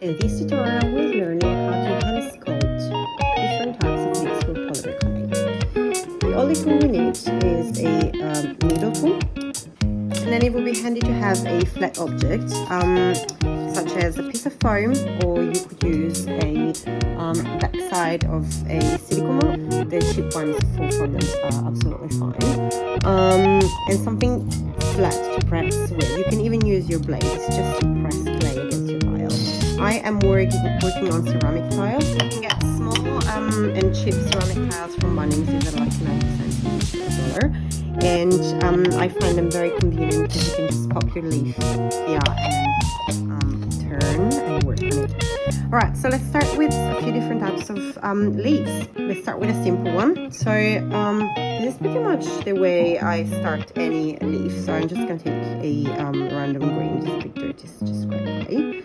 In this tutorial, we're learning how to hand sculpt different types of leaves with polymer clay. The only tool we need is a needle tool, and then it will be handy to have a flat object, such as a piece of foam, or you could use a backside of a silicone mold. The cheap ones for foams are absolutely fine. And something flat to press with. You can even use your blades just to press clay against your tile. I am working on ceramic tiles. You can get small and cheap ceramic tiles from Bunnings. These are like 90 cents per dollar. And I find them very convenient because you can just pop your leaf here and turn and work on it. Alright, so let's start with a few different types of leaves. Let's start with a simple one. So this is pretty much the way I start any leaf. So I'm just going to take a random green, just pick dirt, just quickly.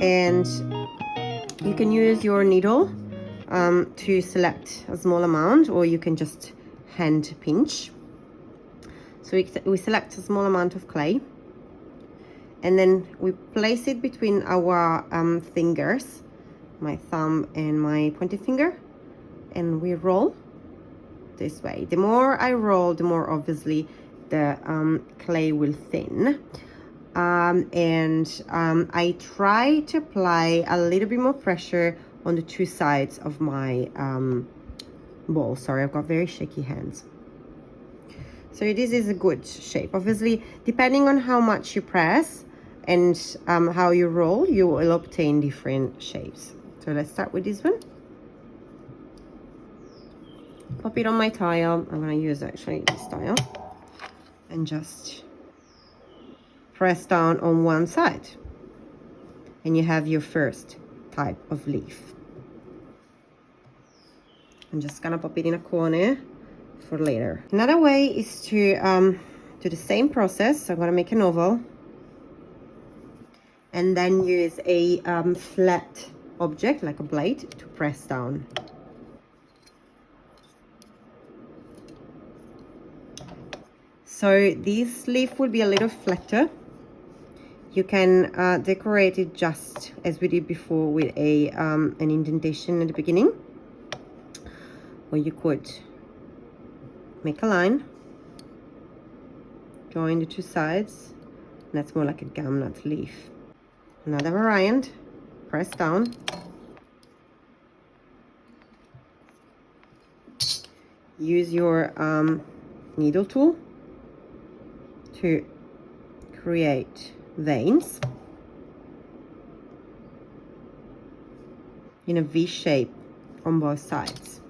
And you can use your needle to select a small amount, or you can just hand pinch. So we select a small amount of clay, and then we place it between our fingers, my thumb and my pointer finger, and we roll this way. The more I roll, the more obviously the clay will thin. I try to apply a little bit more pressure on the two sides of my bowl. Sorry, I've got very shaky hands. So this is a good shape. Obviously, depending on how much you press and how you roll, you will obtain different shapes. So let's start with this one. Pop it on my tile. I'm going to use actually this tile. And just press down on one side. And you have your first type of leaf. I'm just going to pop it in a corner for later. Another way is to do the same process. I'm going to make an oval and then use a flat object like a blade to press down. So this leaf will be a little flatter. You can decorate it just as we did before with a an indentation at the beginning, or you could make a line, join the two sides, and that's more like a gumnut leaf. Another variant, press down, use your needle tool to create veins in a V shape on both sides.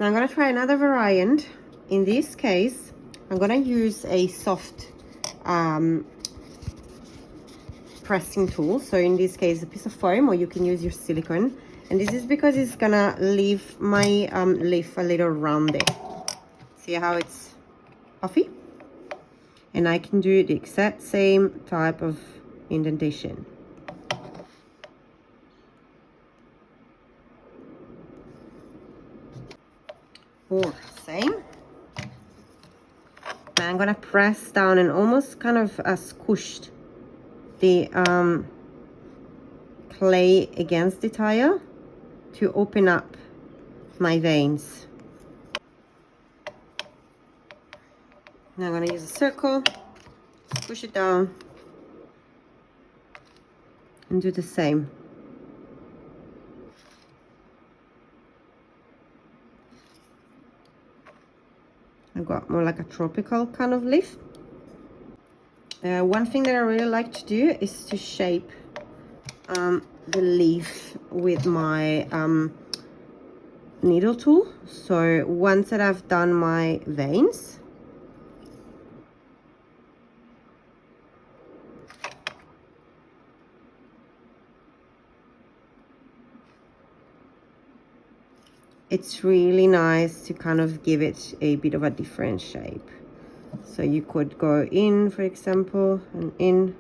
Now I'm going to try another variant. In this case, I'm going to use a soft pressing tool. So in this case, a piece of foam, or you can use your silicone. And this is because it's going to leave my leaf a little rounded. See how it's puffy? And I can do the exact same type of indentation. Or same. Now I'm gonna press down and almost kind of squish the clay against the tile to open up my veins. Now I'm gonna use a circle, push it down, and do the same. I've got more like a tropical kind of leaf. One thing that I really like to do is to shape the leaf with my needle tool. So once that I've done my veins, it's really nice to kind of give it a bit of a different shape. So you could go in, for example, and in.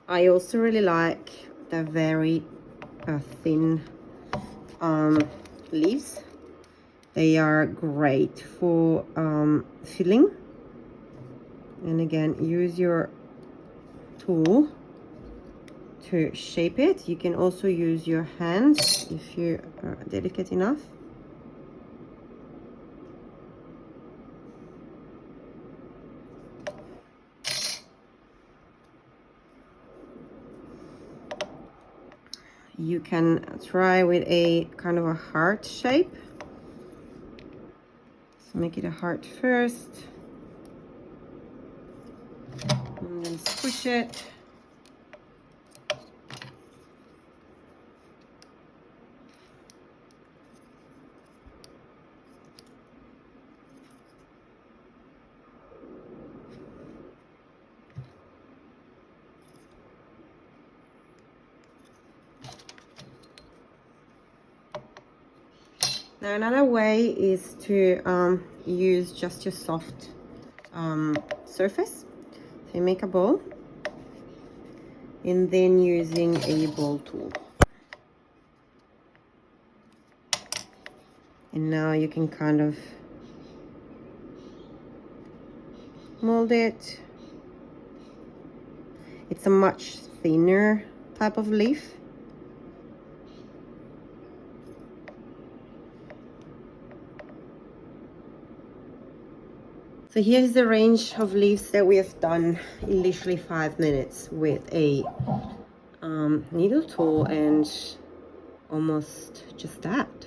I also really like They're very thin leaves. They are great for filling. And again, use your tool to shape it. You can also use your hands if you are delicate enough. You can try with a kind of a heart shape. So make it a heart first, and then squish it. Now another way is to use just your soft surface. So you make a ball, and then using a ball tool. And now you can kind of mold it. It's a much thinner type of leaf. So here's the range of leaves that we have done in literally 5 minutes with a needle tool and almost just that.